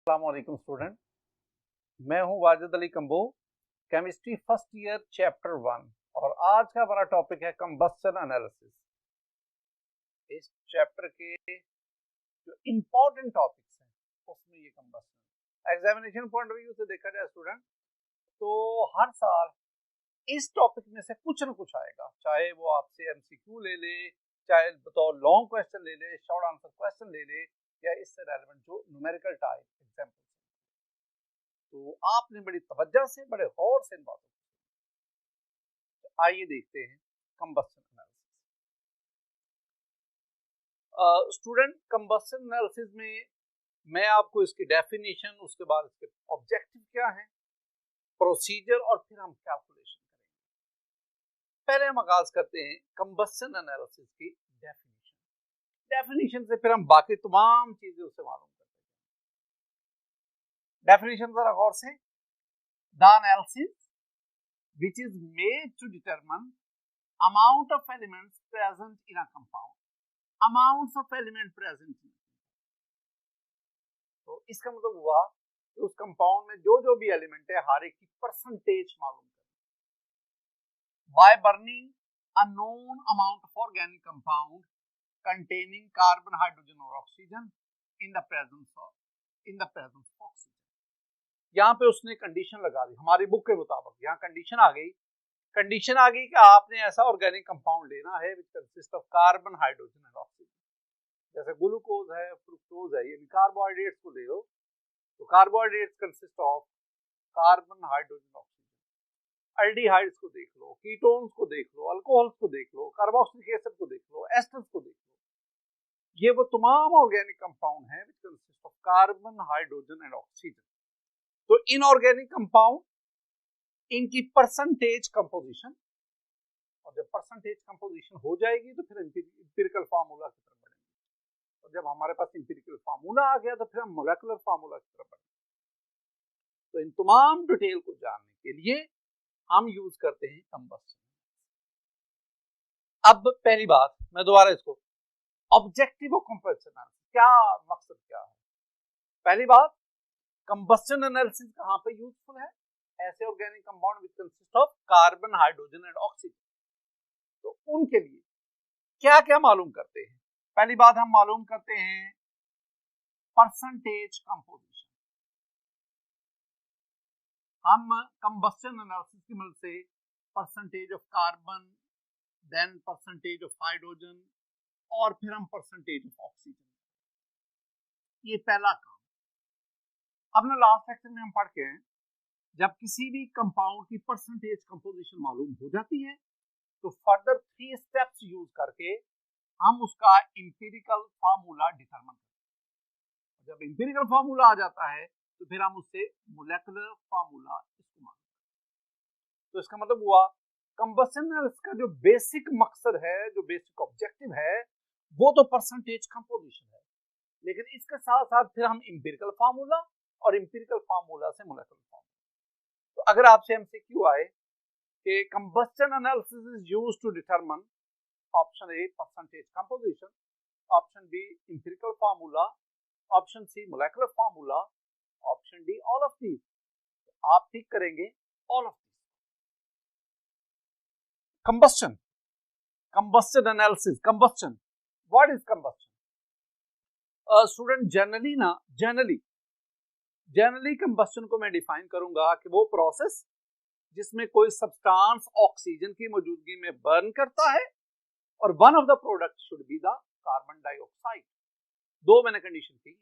अस्सलामुअलैकुम स्टूडेंट, मैं हूं Wajid Ali combo, chemistry first year chapter 1 और आज का हमारा टॉपिक है कंबस्शन एनालिसिस। इस चैप्टर के जो इंपॉर्टेंट टॉपिक्स हैं उसमें ये combustion examination point of view से देखा जाए स्टूडेंट, तो हर साल इस टॉपिक में से कुछ ना कुछ आएगा, चाहे वो आपसे एमसीक्यू ले ले, चाहे बतौर लॉन्ग क्वेश्चन ले ले, शॉर्ट आंसर क्वेश्चन ले ले, या इससे रेलेवेंट जो न्यूमेरिकल टाइप एग्जाम्पल। तो आपने बड़ी तवज्जो से, बड़े गौर से इन बातों को, आइए देखते हैं combustion analysis. Student, combustion analysis में मैं आपको इसकी डेफिनेशन, उसके बाद इसके ऑब्जेक्टिव क्या है, प्रोसीजर और फिर हम कैलकुलेशन करेंगे। पहले हम आगाज करते हैं कंबस्शन एनालिसिस की डेफिनेशन से, फिर हम बाकी तमाम चीजें उससे मालूम करते हैं। डेफिनेशन जरा गौर से, the analysis which is made to determine amount of elements present in a compound, amounts of element present in a compound। तो इसका मतलब हुआ कि उस कंपाउंड में जो जो भी एलिमेंट है हर एक की परसेंटेज मालूम करना by burning a known amount of organic compound containing carbon, hydrogen or oxygen in the presence of oxygen। यहाँ पे उसने कंडीशन लगा दी हमारी बुक के मुताबिक, यहाँ कंडीशन आ गई कि आपने ऐसा ऑर्गेनिक कंपाउंड लेना है which consist of carbon, hydrogen and oxygen. जैसे ग्लूकोज है, फ्रुक्टोज है, ये कार्बोहाइड्रेट्स को ले लो, तो carbohydrates consist of carbon, hydrogen, oxygen. Aldehydes को देख लो, कीटोन्स को देख लो, अल्कोहल्स को देख लो, कार्बोक्सिलिक एसिड को देख लो, एस्टर्स को देख लो। ये वो तमाम ऑर्गेनिक कंपाउंड है which consist of carbon, hydrogen and oxygen. तो इनऑर्गेनिक कंपाउंड, इनकी परसेंटेज कंपोजिशन, और जब परसेंटेज कंपोजिशन हो जाएगी तो फिर इंपिरिकल फार्मूला की तरफ बढ़ेंगे, और जब हमारे पास इंपिरिकल फार्मूला आ गया तो फिर हम मोलेकुलर फार्मूला की तरफ बढ़ेंगे। तो इन तमाम डिटेल को जानने के लिए हम यूज करते हैं कंबस्शन। अब पहली बात, मैं दोबारा इसको, ऑब्जेक्टिव ऑफ कंबस्शन एनालिसिस, क्या मकसद क्या है। पहली बात, कंबस्शन एनालिसिस कहां पे यूजफुल है, ऐसे organic compound which consist of carbon, hydrogen and oxygen. तो उनके लिए क्या क्या मालूम करते हैं। पहली बात हम मालूम करते हैं परसेंटेज कंपोजिशन। हम कंबस्शन एनालिसिस की मदद से percentage of carbon, then percentage of hydrogen और फिर हम परसेंटेज ऑफ ऑक्सीजन, ये पहला काम। अब ना लास्ट लेक्चर में हम पढ़ के हैं, जब किसी भी कंपाउंड की परसेंटेज कंपोजिशन मालूम हो जाती है तो फर्दर 3 स्टेप्स यूज करके हम उसका इंपिरिकल फार्मूला डिटरमाइन करते हैं। जब इंपिरिकल फार्मूला आ जाता है तो फिर हम उससे मोलेकुलर फार्मूला इसको मालूम करते हैं। तो इसका मतलब हुआ कंबस्शन एनालिसिस का जो बेसिक मकसद है, जो बेसिक ऑब्जेक्टिव है, वो तो परसेंटेज कंपोजिशन है, लेकिन इसके साथ साथ फिर हम इंपिरिकल फार्मूला और इंपिरिकल फार्मूला से मोलेकुलर फार्मूला। तो अगर आपसे एमसीक्यू आए कि combustion analysis is used to determine, option A percentage composition, option B empirical formula, option C molecular formula, option D all of these, आप ठीक करेंगे all of these. Combustion analysis, combustion, what is combustion. Student, generally combustion को मैं define करूंगा कि वो process जिसमें कोई सब्सटेंस ऑक्सीजन की मौजूदगी में बर्न करता है और one of the product should be the carbon dioxide. दो मैंने कंडीशन की,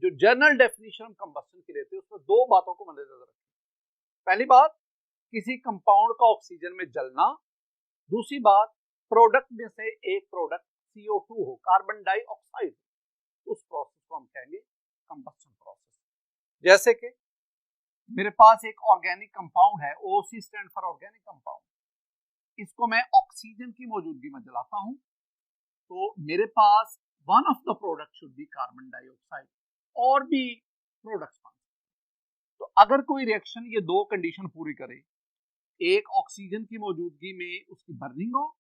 जो जनरल डेफिनेशन कंबस्शन की लेते हैं उसमें दो बातों को मद्देनजर रखें। पहली बात, किसी कंपाउंड का ऑक्सीजन में जलना, दूसरी बात प्रोडक्ट में से एक प्रोडक्ट CO2 हो, कार्बन डाइऑक्साइड, उस प्रोसेस को हम कहेंगे कंबस्शन प्रोसेस। जैसे कि मेरे पास एक ऑर्गेनिक कंपाउंड है, OC stand for organic compound, इसको मैं ऑक्सीजन की मौजूदगी में जलाता हूं तो मेरे पास one of the product should be carbon dioxide, और भी प्रोडक्ट्स बन। तो अगर कोई रिएक्शन ये दो कंडीशन पूरी करे, एक ऑक्सीजन की मौजूदगी में उसकी बर्निंग हो,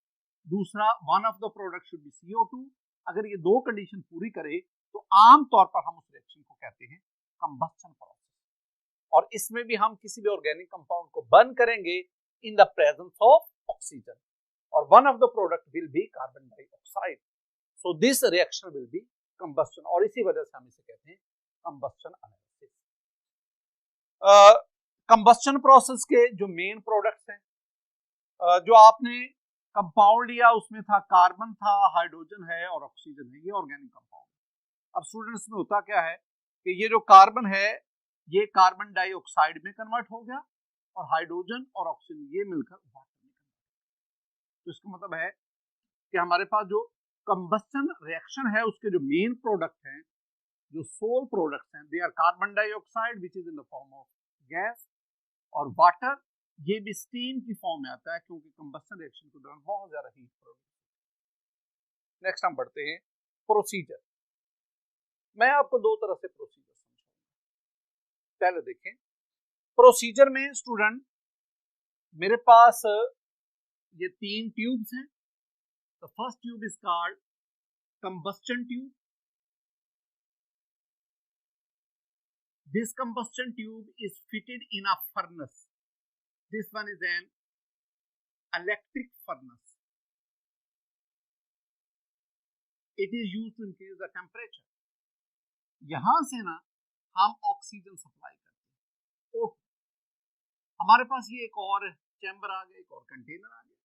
दूसरा one of the product should B CO2, अगर ये दो कंडीशन पूरी करे तो आम तौर पर हम उस रिएक्शन को कहते हैं कंबस्शन प्रोसेस, और इसमें भी हम किसी भी ऑर्गेनिक कंपाउंड को बर्न करेंगे in the presence of oxygen, और one of the product will be carbon dioxide. So this reaction will be combustion, और इसी वजह से हम इसे कहते हैं कंबस्शन एनालिसिस। कंबस्शन प्रोसेस के जो मेन प्रोडक्ट्स हैं, जो आपने कंपाउंड लिया उसमें था कार्बन था, हाइड्रोजन है और ऑक्सीजन है, ये ऑर्गेनिक कंपाउंड। अब स्टूडेंट्स में होता क्या है कि ये जो कार्बन है ये कार्बन डाइऑक्साइड में कन्वर्ट हो गया, और हाइड्रोजन और ऑक्सीजन ये मिलकर वाटर में कन्वर्ट। तो इसका मतलब है कि हमारे पास जो कंबस्शन रिएक्शन है उसके जो मेन प्रोडक्ट हैं, जो सोल प्रोडक्ट्स हैं, they are carbon dioxide which is in the form of gas, और वाटर ये भी स्टीम की फॉर्म में आता है, क्योंकि कंबस्शन रिएक्शन के दौरान बहुत ज्यादा हीट प्रोड्यूस। नेक्स्ट हम बढ़ते हैं प्रोसीजर। मैं आपको दो तरह से प्रोसीजर समझाऊंगा। पहले देखें प्रोसीजर में स्टूडेंट, मेरे पास ये 3 ट्यूब्स हैं। The first tube is called combustion tube. This combustion tube is fitted in a furnace. This one is an electric furnace. It is used to increase the temperature. यहां से ना हम oxygen supply करते हैं। Okay, हमारे पास ये एक और चैम्बर आ गया, एक और कंटेनर आ गया।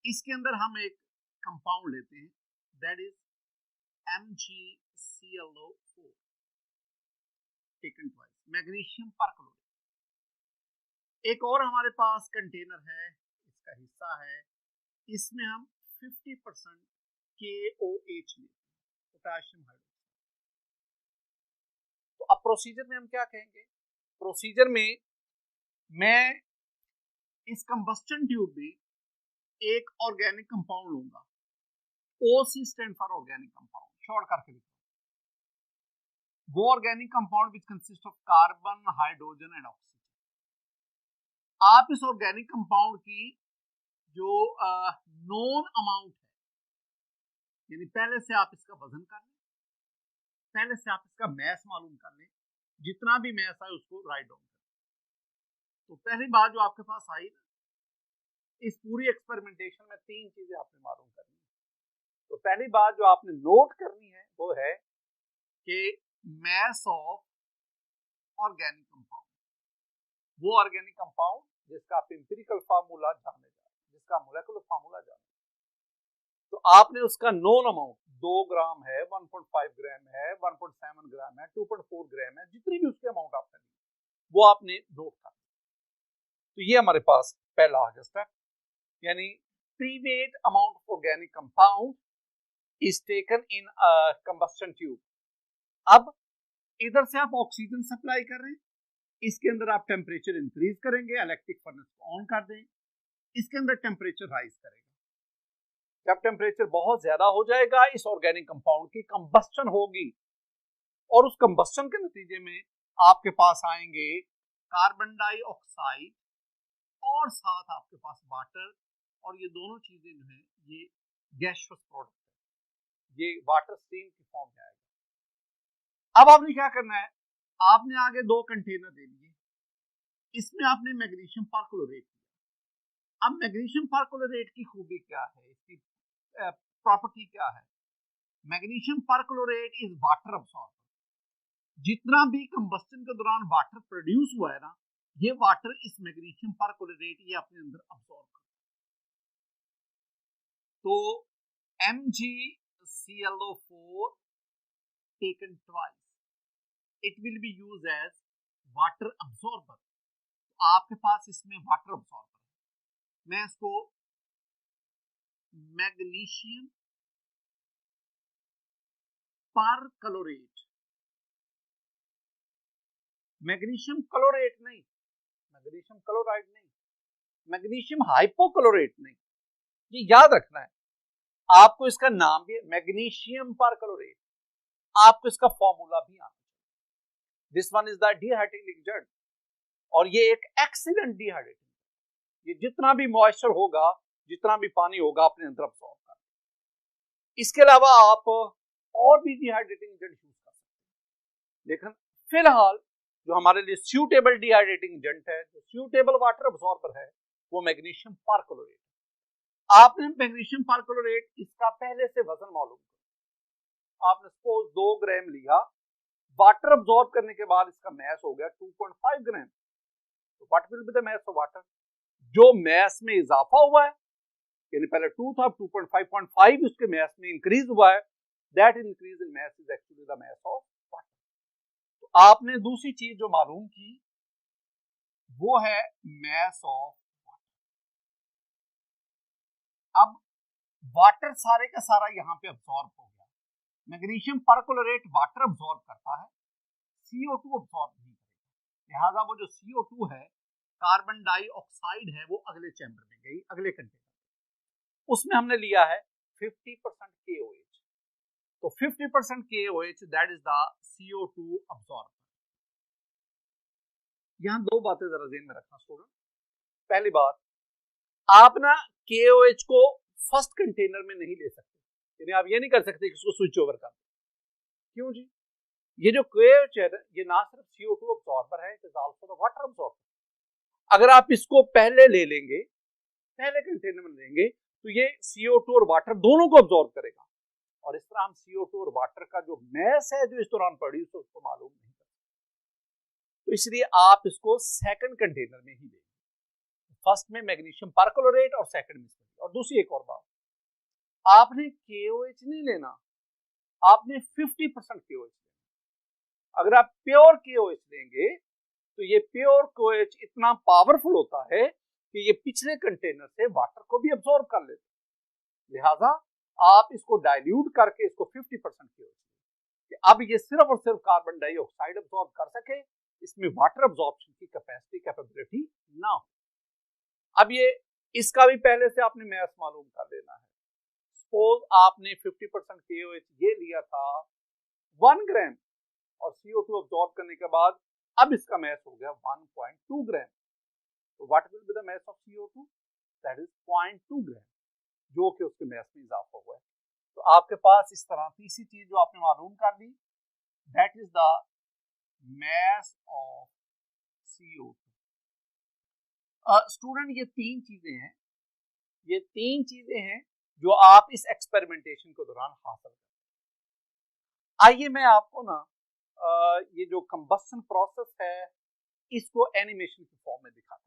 इसके अंदर हम एक कंपाउंड लेते हैं, that is MgClO4 taken twice, magnesium perchlorate. एक और हमारे पास कंटेनर है, इसका हिस्सा है, इसमें हम 50% KOH लेते हैं, पोटेशियम हाइड्रोक्साइड। तो अब प्रोसीजर में हम क्या कहेंगे? प्रोसीजर में मैं इस कंबस्शन ट्यूब में एक ऑर्गेनिक कंपाउंड लूंगा, OC stand for organic compound, short करके लिखो। वो organic compound which consist of carbon, hydrogen and oxygen. आप इस ऑर्गेनिक कंपाउंड की जो नोन अमाउंट है, यानी पहले से आप इसका वजन कर लें, पहले से आप इसका मैस मालूम कर लें, जितना भी मैस है उसको राइट डाउन करें। तो पहली बात जो आपके पास आई ना, इस पूरी एक्सपेरिमेंटेशन में 3 चीजें आपने मालूम करनी है। तो पहली बात जो आपने नोट करनी है वो है कि मैस ऑफ ऑर्गेनिक कंपाउंड, वो ऑर्गेनिक कंपाउंड जिसका आप एम्पिरिकल फार्मूला जानने जा रहे हैं, जिसका मोलेकुलर फार्मूला जानने, तो आपने उसका नोन अमाउंट 2 ग्राम है, 1.5 ग्राम है, 1.7 ग्राम है, 2.4 ग्राम है, जितनी भी उसके अमाउंट आपने ली वो आपने नोट कर। तो ये हमारे पास पहला आ गया स्टेप, यानी preweighed amount of organic compound is taken in combustion tube. अब इधर से आप ऑक्सीजन सप्लाई कर रहे हैं, इसके अंदर आप टेम्परेचर इंक्रीज करेंगे, इलेक्ट्रिक फर्नेस को ऑन कर दें, इसके अंदर टेम्परेचर राइज करेगा। जब टेम्परेचर बहुत ज्यादा हो जाएगा, इस ऑर्गेनिक कंपाउंड की कंबस्शन होगी, और उस कंबस्शन के नतीजे में आपके पास आएंगे कार्बन डाइऑक्साइड और साथ आपके पास वाटर, और ये दोनों चीजें जो है ये गैसियस प्रोडक्ट है, ये वाटर स्ट्रीम की फॉर्म में आएगा। अब आपने क्या करना है, आपने आगे 2 कंटेनर दे दिए, इसमें आपने मैग्नीशियम परक्लोरेट किया। अब मैग्नीशियम परक्लोरेट की खूबी क्या है, इसकी प्रॉपर्टी क्या है? Magnesium perchlorate is water absorber. जितना भी कंबस्शन के दौरान वाटर प्रोड्यूस हुआ है ना, ये वाटर इस मैग्नीशियम परक्लोरेट ये अपने अंदर अब्सॉर्ब करता है। तो MgClO4 taken twice, it will be used as water absorber। तो आपके पास इसमें वाटर अब्सॉर्बर है, मैं इसको मैग्नीशियम परक्लोरेट, मैग्नीशियम क्लोरेट नहीं, मैग्नीशियम क्लोराइड नहीं, मैग्नीशियम हाइपोक्लोरेट नहीं, ये याद रखना है आपको। इसका नाम भी है मैग्नीशियम परक्लोरेट, आपको इसका फॉर्मूला भी आना चाहिए। This one is the dehydrating agent, और ये एक एक्सीलेंट डिहाइड्रेटिंग, ये जितना भी मॉइस्चर होगा, जितना भी पानी होगा अपने अंदर अब्सॉर्ब कर। इसके अलावा आप और भी डिहाइड्रेटिंग एजेंट यूज कर सकते हैं, लेकिन फिलहाल जो हमारे लिए सूटेबल डिहाइड्रेटिंग एजेंट है, जो सूटेबल वाटर अब्सॉर्बर है, वो मैग्नीशियम परक्लोरेट। आपने मैग्नीशियम परक्लोरेट इसका पहले से वजन मालूम किया। आपने सपोज 2 ग्राम लिया, वाटर अब्सॉर्ब करने के बाद इसका मैस हो गया 2.5 ग्राम। तो what will be the mass of water? जो मैस में इजाफा हुआ है, यानी पहले 2 था, 2.5 उसके मैस में इंक्रीज हुआ है, that increase in mass is actually the mass of water. तो आपने दूसरी चीज जो मालूम की वो है मैस ऑफ वाटर। अब वाटर सारे का सारा यहां पे अब्सॉर्ब हो गया। मैग्नीशियम परक्लोरेट वाटर अब्सॉर्ब करता है, CO2 अब्सॉर्ब नहीं करेगा। लिहाजा वो जो CO2 है, कार्बन डाइऑक्साइड है, वो अगले चैम्बर में गई, अगले कंटेनर। उसमें हमने लिया है 50% KOH। तो 50% KOH that is the CO2 अब्सॉर्बर। यहां दो बातें जरा ध्यान में रखना स्टूडेंट। पहली बात, आप ना KOH को फर्स्ट कंटेनर में नहीं ले सकते, यानी आप ये नहीं कर सकते कि इसको स्विच ओवर कर। क्यों जी? ये जो KOH है ये ना सिर्फ CO2 अब्सॉर्बर है, it is also the water absorber. अगर आप इसको पहले ले लेंगे, पहले कंटेनर में लेंगे, तो ये CO2 और वाटर दोनों को अब्सॉर्ब करेगा, और इस तरह हम CO2 और वाटर का जो मैस है जो इस दौरान प्रोड्यूस हो उसको मालूम नहीं करते। तो इसलिए आप इसको सेकंड कंटेनर में ही लेंगे, फर्स्ट में मैग्नीशियम परक्लोरेट और सेकंड में। और दूसरी एक और बात, आपने KOH नहीं लेना, आपने 50% KOH लेना। अगर आप प्योर KOH लेंगे तो ये प्योर KOH इतना पावरफुल होता है कि ये पिछले कंटेनर से वाटर को भी अब्सॉर्ब कर लेते हैं। लिहाजा आप इसको डाइल्यूट करके इसको 50% KOH, अब ये सिर्फ और सिर्फ कार्बन डाइऑक्साइड अब्सॉर्ब कर सके, इसमें वाटर अब्सॉर्प्शन की कैपेबिलिटी ना हो। अब ये इसका भी पहले से आपने मैथ मालूम कर लेना है। सपोज आपने 50% KOH ये लिया था 1 ग्राम, और CO2 अब्सॉर्ब करने के बाद अब इसका मैथ हो गया 1.2 ग्राम। तो what will be the math of CO2? That is 0.2 ग्राम, जो कि उसके मैथ में इजाफा हुआ है। तो आपके पास इस तरह तीसरी चीज जो आपने मालूम कर ली, that is the mass of CO2। Student ये तीन चीजें हैं जो आप इस एक्सपेरिमेंटेशन के दौरान हासिल करें। आइए मैं आपको ना ये जो कंबस्शन प्रोसेस है इसको एनिमेशन की फॉर्म में दिखाता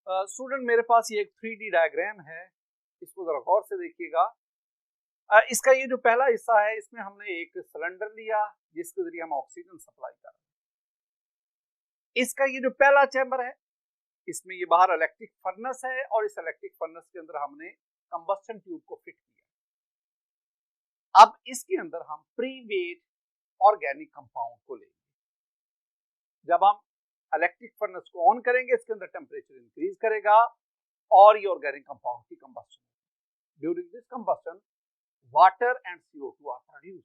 हूं। स्टूडेंट मेरे पास ये एक 3D डायग्राम है, इसको जरा गौर से देखिएगा। इसका ये जो पहला हिस्सा है, इसमें हमने एक सिलेंडर लिया जिसके जरिए हम ऑक्सीजन सप्लाई कर रहे हैं। इसका ये जो पहला चैम्बर है, इसमें ये बाहर इलेक्ट्रिक फर्नेस है, और इस इलेक्ट्रिक फर्नेस के अंदर हमने कंबस्शन ट्यूब को फिट किया। अब इसके अंदर हम प्री-वेट ऑर्गेनिक कंपाउंड को लेंगे। जब हम इलेक्ट्रिक फर्नेस को ऑन करेंगे, इसके अंदर टेम्परेचर इंक्रीज करेगा और ये ऑर्गेनिक कंपाउंड की combustion. During this combustion water and CO2 are produce.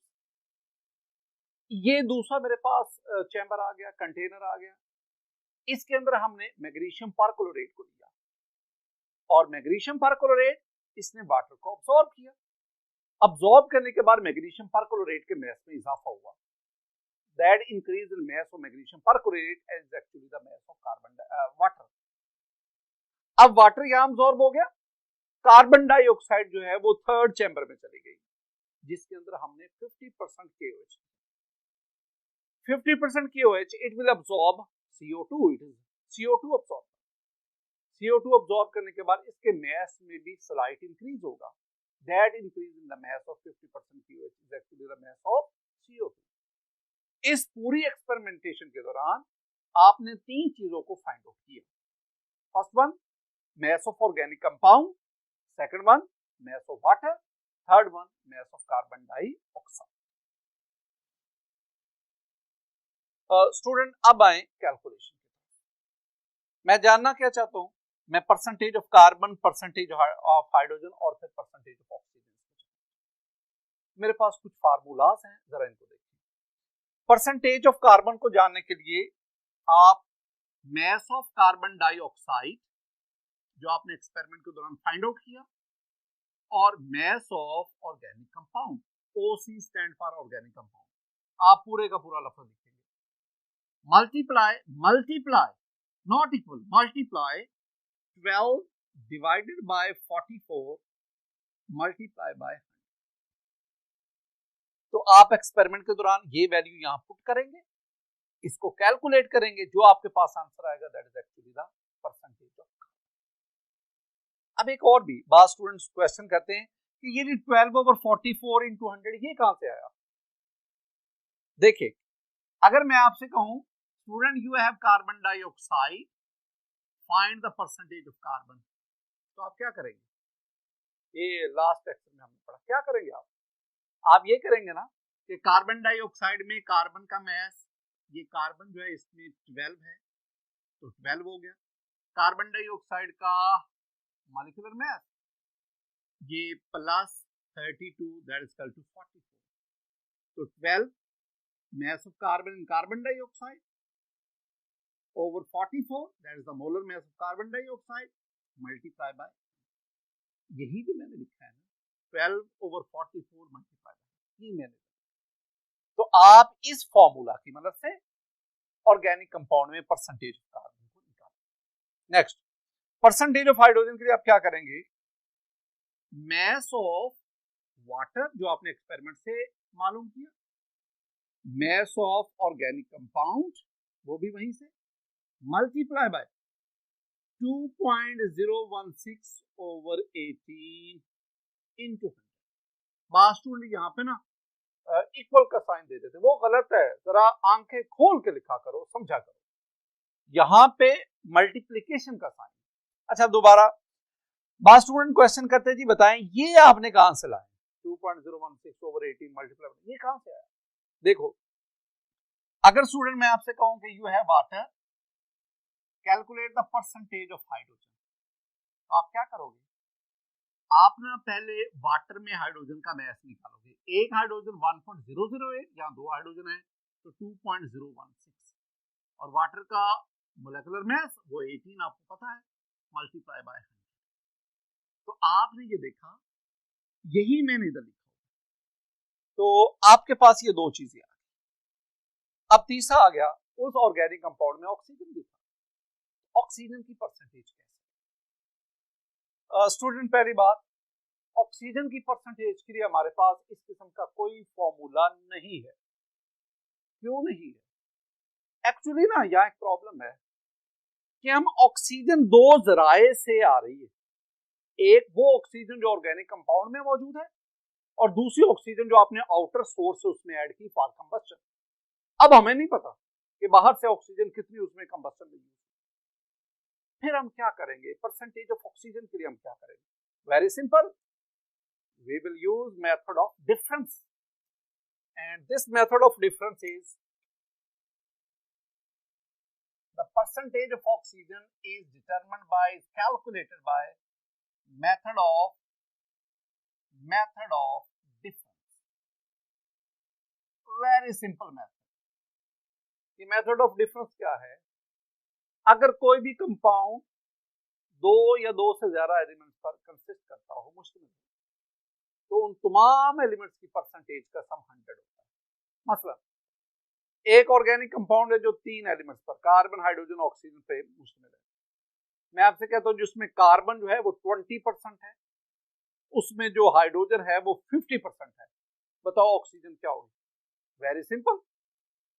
ये दूसरा मेरे पास चैम्बर आ गया, कंटेनर आ गया। इसके अंदर हमने मैग्नीशियम परक्लोरेट को लिया, और मैग्नीशियम परक्लोरेट इसने वाटर को अब्सॉर्ब किया। अब्सॉर्ब करने के बाद मैग्नीशियम परक्लोरेट के मैस में इजाफा हुआ। That increase in mass of magnesium perchlorate is actually the mass of water. अब वाटर यहां अब्सॉर्ब हो गया, कार्बन डाइऑक्साइड जो है वो थर्ड चैम्बर में चली गई, जिसके अंदर हमने 50% KOH। 50% KOH, it will absorb CO2, it is CO2 absorb। CO2 absorb करने के बाद इसके mass में भी slight increase होगा। That increase in the mass of 50% KOH is actually the mass of CO2। इस पूरी एक्सपेरिमेंटेशन के दौरान आपने तीन चीजों को फाइंड आउट किया। First one, mass of organic compound, second one, mass of water, third one, mass of carbon dioxide। Student अब आए कैलकुलेशन। मैं जानना क्या चाहता हूं, मैं percentage of carbon, percentage of hydrogen और फिर परसेंटेज ऑफ ऑक्सीजन। मेरे पास कुछ फार्मूलाज हैं, जरा इनको देखिए। परसेंटेज ऑफ कार्बन को जानने के लिए आप मैस ऑफ कार्बन डाइऑक्साइड जो आपने एक्सपेरिमेंट के दौरान फाइंड आउट किया, और mass of organic compound OC stand for organic compound. आप पूरे का पूरा लफ्ज लिखेंगे, multiply not equal, multiply 12 divided by 44 multiply by. तो आप एक्सपेरिमेंट के दौरान ये वैल्यू यहां पुट करेंगे, इसको कैलकुलेट करेंगे, जो आपके पास आंसर आएगा that is actually the percentage of. अब एक और भी बात स्टूडेंट्स क्वेश्चन करते हैं कि ये 12/44 into 100 ये कहां से आया। देखिए, अगर मैं आपसे कहूं student you have carbon dioxide, find the percentage of carbon, तो आप क्या करेंगे? ये लास्ट लेक्चर में हमने पढ़ा, क्या करेंगे आप ये करेंगे ना कि कार्बन डाइऑक्साइड में कार्बन का मैस, ये कार्बन जो है इसमें 12 है तो 12 हो गया, कार्बन डाइऑक्साइड का मॉलिक्यूलर मैस ये plus 32 that is equal to 44, तो 12 mass of carbon in carbon dioxide over 44 that is the molar mass of carbon dioxide multiply by, यही जो मैंने लिखा है ना 12/44 मल्टीप्लाई बाय, ये मैंने। तो आप इस फॉर्मूला की मदद से ऑर्गेनिक कंपाउंड में परसेंटेज ऑफ कार्बन को निकालें। नेक्स्ट, परसेंटेज ऑफ हाइड्रोजन के लिए आप क्या करेंगे? मैस ऑफ वाटर जो आपने एक्सपेरिमेंट से मालूम किया, मैस ऑफ ऑर्गेनिक कंपाउंड वो भी वहीं से, मल्टीप्लाई बाय 2.016 over 18 into 100। बात स्टूडेंट यहाँ पे ना इक्वल का साइन दे देते, वो गलत है, जरा आंखें खोल के लिखा करो, समझा करो, यहाँ पे मल्टीप्लिकेशन का साइन। अच्छा दोबारा बात स्टूडेंट क्वेश्चन करते जी बताएं ये आपने कहां से लाए 2.016 over 18 मल्टीप्लाई, ये कहां से आया? देखो, अगर स्टूडेंट मैं आपसे कहूं कि you have water, calculate the percentage of hydrogen, तो आप क्या करोगे? आप ना पहले वाटर में हाइड्रोजन का मैस निकालोगे, एक हाइड्रोजन 1.008 या दो हाइड्रोजन है तो 2.016 और वाटर का मोलेकुलर मैस वो 18 आपको पता है, मल्टीप्लाई बाय 100। तो आपने ये देखा, यही मैंने इधर लिखा, तो आपके पास ये दो चीजें आ गई। अब तीसरा आ गया, उस ऑर्गेनिक कंपाउंड में ऑक्सीजन भी था, ऑक्सीजन की परसेंटेज कैसे? स्टूडेंट पहली बात, ऑक्सीजन की परसेंटेज के लिए हमारे पास इस किस्म का कोई फॉर्मूला नहीं है। क्यों नहीं है? एक्चुअली ना यहाँ एक प्रॉब्लम है कि हम ऑक्सीजन दो जराए से आ रही है, एक वो ऑक्सीजन जो ऑर्गेनिक कंपाउंड में मौजूद है और दूसरी ऑक्सीजन जो आपने आउटर सोर्स से उसमें ऐड की फॉर कंबस्टन। अब हमें नहीं पता कि बाहर से ऑक्सीजन कितनी उसमें कंबस्टन में यूज, फिर हम क्या करेंगे? परसेंटेज ऑफ ऑक्सीजन के लिए हम क्या करेंगे? Very simple, we will use method of difference, and this method of difference is the percentage of oxygen is determined by, is calculated by method of difference, very simple method। ये method of difference क्या है? अगर कोई भी compound दो या दो से ज्यादा एलिमेंट्स पर कंसिस्ट करता हो मुश्किल में, तो उन तमाम एलिमेंट्स की परसेंटेज का सम 100 होता है। मतलब एक ऑर्गेनिक कंपाउंड है जो तीन एलिमेंट्स पर कार्बन हाइड्रोजन ऑक्सीजन पे मुश्तमिल है, मैं आपसे कहता हूं जिसमें कार्बन जो है वो 20% है, उसमें जो हाइड्रोजन है वो 50% है, बताओ ऑक्सीजन क्या होगी? वेरी सिंपल,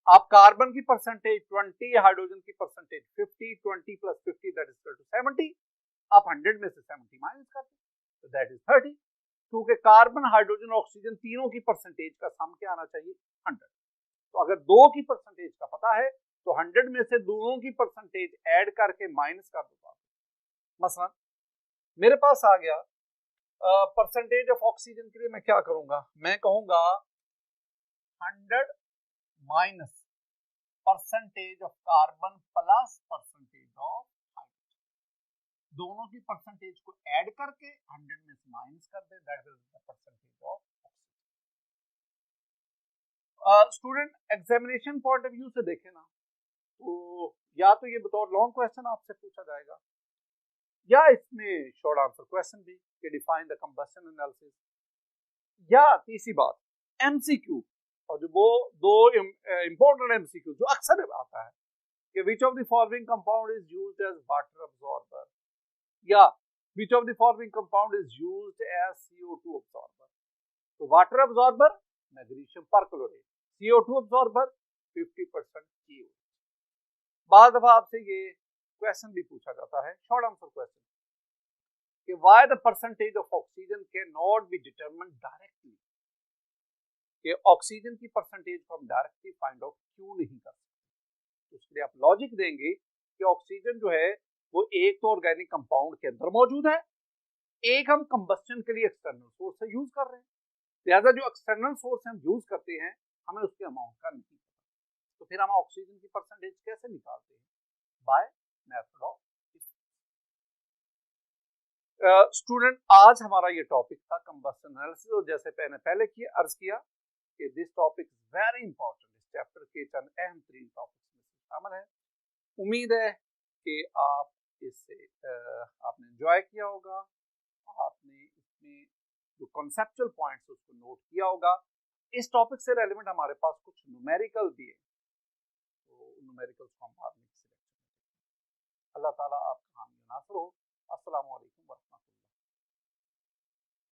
आप कार्बन की परसेंटेज 20, हाइड्रोजन की percentage 50, 20 + 50 that is equal to 70, आप 100 में से 70 माइनस कर दो तो दैट इज 30, क्योंकि कार्बन हाइड्रोजन ऑक्सीजन तीनों की परसेंटेज का सम क्या आना चाहिए? 100। तो अगर दो की परसेंटेज का पता है तो 100 में से दोनों की परसेंटेज ऐड करके माइनस कर दो। मसलन मेरे पास आ गया परसेंटेज ऑफ ऑक्सीजन के लिए मैं क्या करूंगा? मैं कहूंगा 100 minus percentage of carbon plus percentage of hydrogen, दोनों की परसेंटेज को ऐड करके 100 में से माइनस कर दे, that is the percentage of oxygen. Student examination point of view से देखें ना तो या तो ये बतौर लॉन्ग क्वेश्चन आपसे पूछा जाएगा या इसमें शॉर्ट आंसर क्वेश्चन भी कि डिफाइन द कंबस्शन एनालिसिस, या तीसरी बात MCQ और जो वो दो इंपॉर्टेंट MCQ जो अक्सर आता है कि which of the following compound is used as water absorber या which of the following compound is used as CO2 absorber। तो वाटर अब्सॉर्बर मैग्नीशियम परक्लोरेट, CO2 अब्सॉर्बर 50% की। बाद दफा आपसे ये क्वेश्चन भी पूछा जाता है, शॉर्ट आंसर क्वेश्चन, कि why the percentage of oxygen can not be determined directly, कि ऑक्सीजन की परसेंटेज को हम डायरेक्टली फाइंड आउट क्यों नहीं कर सकते। उसके लिए आप लॉजिक देंगे कि ऑक्सीजन जो है वो एक तो ऑर्गेनिक कंपाउंड के अंदर मौजूद है, एक हम कंबस्शन के लिए एक्सटर्नल सोर्स से यूज कर रहे हैं, लिहाजा जो एक्सटर्नल सोर्स हम यूज करते हैं हमें उसके अमाउंट का नहीं पता, तो फिर हम ऑक्सीजन की परसेंटेज कैसे निकालते हैं? By method of student. आज हमारा ये टॉपिक था कंबस्शन एनालिसिस, और जैसे मैंने पहले अर्ज किया कि this topic is very important, इस चैप्टर के चंद अहम तरीन टॉपिक्स में से शामिल है। उम्मीद है कि आप इससे आपने एंजॉय किया होगा, आपने इसमें जो कॉन्सेप्चुअल पॉइंट्स उसको नोट किया होगा। इस टॉपिक से रेलेवेंट हमारे पास कुछ न्यूमेरिकल भी है, तो न्यूमेरिकल्स को हम बाद में सिलेक्ट करेंगे। अल्लाह ताला आपका हामी नासर हो। अस्सलाम वालेकुम।